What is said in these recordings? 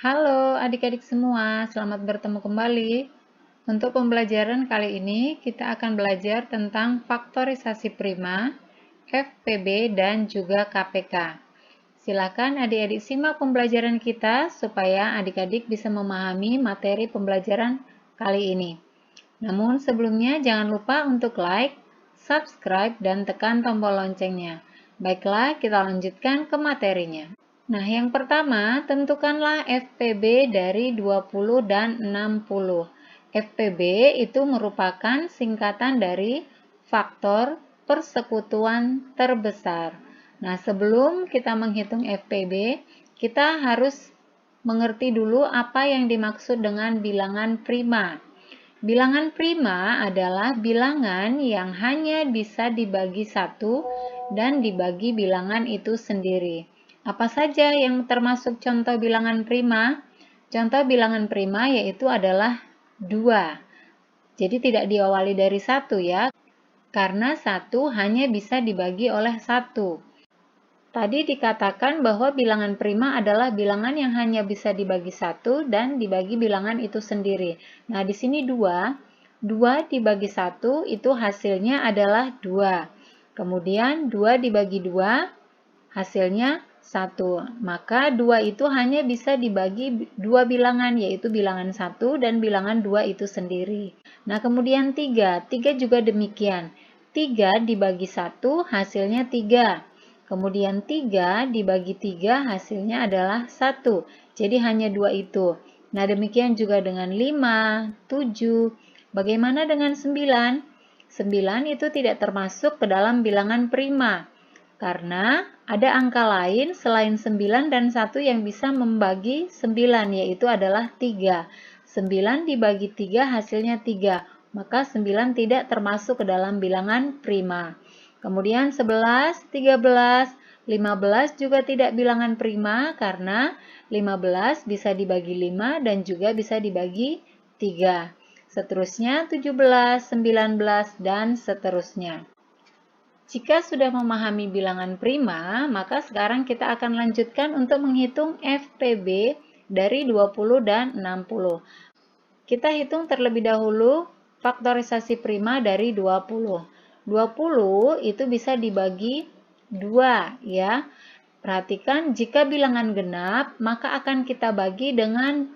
Halo adik-adik semua, selamat bertemu kembali. Untuk pembelajaran kali ini, kita akan belajar tentang faktorisasi prima, FPB, dan juga KPK. Silakan adik-adik simak pembelajaran kita supaya adik-adik bisa memahami materi pembelajaran kali ini. Namun sebelumnya jangan lupa untuk like, subscribe, dan tekan tombol loncengnya. Baiklah, kita lanjutkan ke materinya. Nah, yang pertama, tentukanlah FPB dari 20 dan 60. FPB itu merupakan singkatan dari faktor persekutuan terbesar. Nah, sebelum kita menghitung FPB, kita harus mengerti dulu apa yang dimaksud dengan bilangan prima. Bilangan prima adalah bilangan yang hanya bisa dibagi satu dan dibagi bilangan itu sendiri. Apa saja yang termasuk contoh bilangan prima? Contoh bilangan prima yaitu adalah 2. Jadi tidak diawali dari 1 ya, karena 1 hanya bisa dibagi oleh 1. Tadi dikatakan bahwa bilangan prima adalah bilangan yang hanya bisa dibagi 1 dan dibagi bilangan itu sendiri. Nah, di sini 2. 2 dibagi 1 itu hasilnya adalah 2. Kemudian 2 dibagi 2 hasilnya 1. Maka 2 itu hanya bisa dibagi 2 bilangan, yaitu bilangan 1 dan bilangan 2 itu sendiri. Nah, kemudian 3. 3 juga demikian. 3 dibagi 1 hasilnya 3. Kemudian 3 dibagi 3 hasilnya adalah 1. Jadi hanya 2 itu. Nah, demikian juga dengan 5, 7. Bagaimana dengan 9? 9 itu tidak termasuk ke dalam bilangan prima. Karena ada angka lain selain 9 dan 1 yang bisa membagi 9, yaitu adalah 3. 9 dibagi 3 hasilnya 3, maka 9 tidak termasuk ke dalam bilangan prima. Kemudian 11, 13, 15 juga tidak bilangan prima karena 15 bisa dibagi 5 dan juga bisa dibagi 3. Seterusnya 17, 19, dan seterusnya. Jika sudah memahami bilangan prima, maka sekarang kita akan lanjutkan untuk menghitung FPB dari 20 dan 60. Kita hitung terlebih dahulu faktorisasi prima dari 20. 20 itu bisa dibagi 2 ya. Perhatikan jika bilangan genap, maka akan kita bagi dengan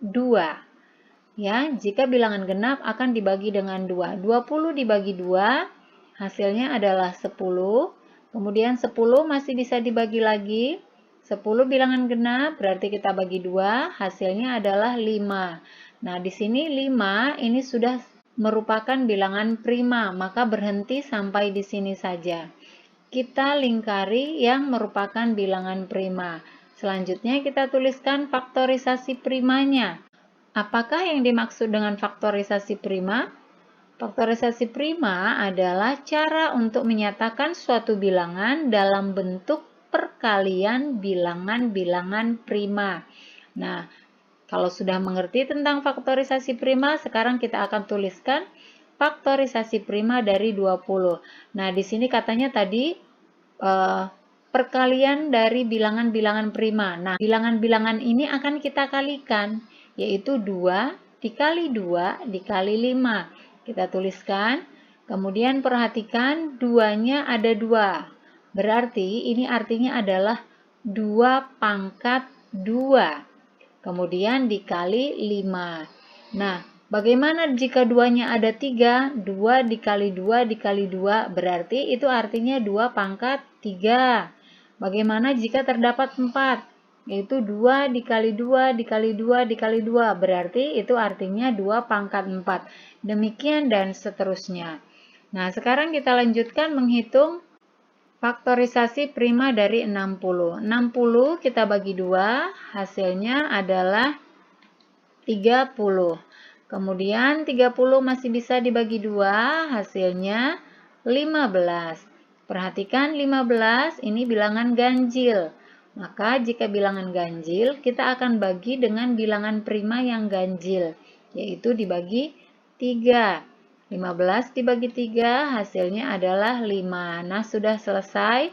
2. Ya, jika bilangan genap akan dibagi dengan 2. 20 dibagi 2 hasilnya adalah 10. Kemudian 10 masih bisa dibagi lagi. 10 bilangan genap berarti kita bagi 2, hasilnya adalah 5. Nah, di sini 5 ini sudah merupakan bilangan prima, maka berhenti sampai di sini saja. Kita lingkari yang merupakan bilangan prima. Selanjutnya kita tuliskan faktorisasi primanya. Apakah yang dimaksud dengan faktorisasi prima? Faktorisasi prima adalah cara untuk menyatakan suatu bilangan dalam bentuk perkalian bilangan-bilangan prima. Nah, kalau sudah mengerti tentang faktorisasi prima, sekarang kita akan tuliskan faktorisasi prima dari 20. Nah, di sini katanya tadi perkalian dari bilangan-bilangan prima. Nah, bilangan-bilangan ini akan kita kalikan, yaitu 2 dikali 2 dikali 5. Kita tuliskan, kemudian perhatikan 2-nya ada 2. Berarti ini artinya adalah 2 pangkat 2. Kemudian dikali 5. Nah, bagaimana jika 2-nya ada 3? 2 dikali 2 dikali 2 berarti itu artinya 2 pangkat 3. Bagaimana jika terdapat 4? Yaitu 2 dikali 2 dikali 2 dikali 2 berarti itu artinya 2 pangkat 4. Demikian dan seterusnya. Nah, sekarang kita lanjutkan menghitung faktorisasi prima dari 60. 60 kita bagi 2, hasilnya adalah 30. Kemudian 30 masih bisa dibagi 2, hasilnya 15. Perhatikan 15 ini bilangan ganjil. Maka jika bilangan ganjil, kita akan bagi dengan bilangan prima yang ganjil, yaitu dibagi 3. 15 dibagi 3 hasilnya adalah 5. Nah, sudah selesai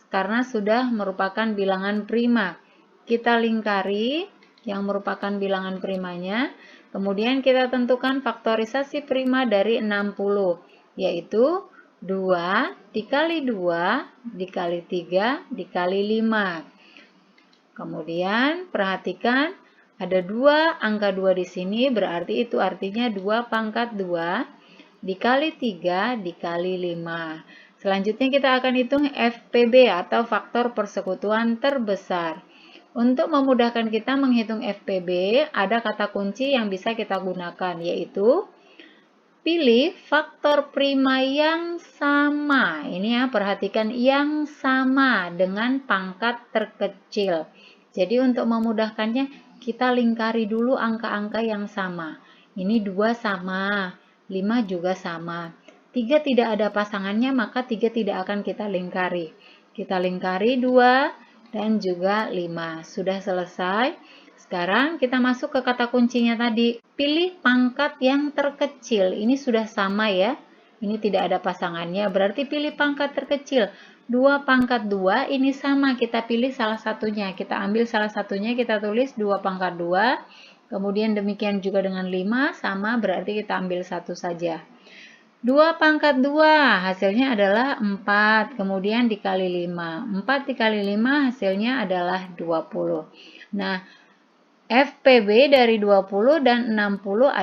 karena sudah merupakan bilangan prima. Kita lingkari yang merupakan bilangan primanya. Kemudian kita tentukan faktorisasi prima dari 60, yaitu 2 dikali 2 dikali 3 dikali 5. Kemudian perhatikan ada 2, angka 2 di sini, berarti itu artinya 2 pangkat 2 dikali 3 dikali 5. Selanjutnya kita akan hitung FPB atau faktor persekutuan terbesar. Untuk memudahkan kita menghitung FPB, ada kata kunci yang bisa kita gunakan, yaitu pilih faktor prima yang sama. Ini ya, perhatikan yang sama dengan pangkat terkecil. Jadi untuk memudahkannya, kita lingkari dulu angka-angka yang sama. Ini 2 sama, 5 juga sama. 3 tidak ada pasangannya, maka 3 tidak akan kita lingkari. Kita lingkari 2 dan juga 5. Sudah selesai. Sekarang kita masuk ke kata kuncinya tadi. Pilih pangkat yang terkecil. Ini sudah sama ya. Ini tidak ada pasangannya. Berarti pilih pangkat terkecil. 2 pangkat 2 ini sama. Kita pilih salah satunya. Kita ambil salah satunya. Kita tulis 2 pangkat 2. Kemudian demikian juga dengan 5. Sama berarti kita ambil satu saja. 2 pangkat 2 hasilnya adalah 4, kemudian dikali 5. 4 dikali 5 hasilnya adalah 20. Nah, FPB dari 20 dan 60 adalah